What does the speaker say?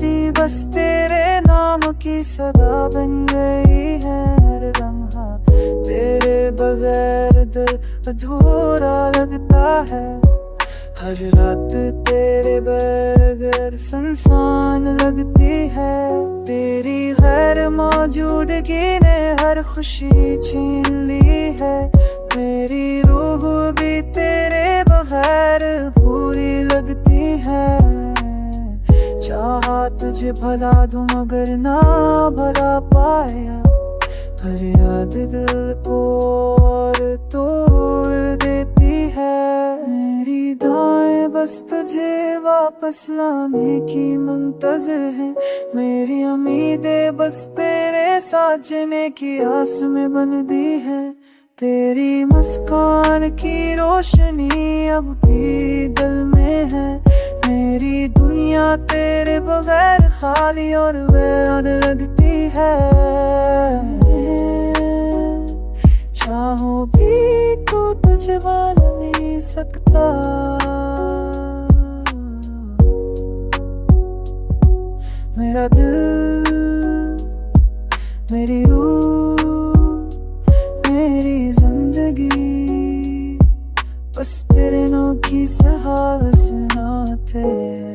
आजादी बस तेरे नाम की सदा बन गई है। हर लम्हा तेरे बगैर दिल अधूरा लगता है। हर रात तेरे बगैर सुनसान लगती है। तेरी गैर मौजूदगी ने हर खुशी छीन ली है। मेरी रूह भी तेरे बगैर पूरी लगती है। चाहा तुझे भला दूं मगर ना भला पाया। हर याद दिल को और तोड़ देती है। मेरी दुआएं बस तुझे वापस लाने की मुंतज़िर है। मेरी उम्मीदें बस तेरे साजने की आस में बंधी है। तेरी मुस्कान की रोशनी अब भी दिल में है। मेरी दुनिया तेरे बगैर खाली और वीरान लगती है। चाहो भी तो तुझे मान नहीं सकता। मेरा दिल, मेरी रूह, मेरी जिंदगी बस तेरे नाम की सहारा सुनाते।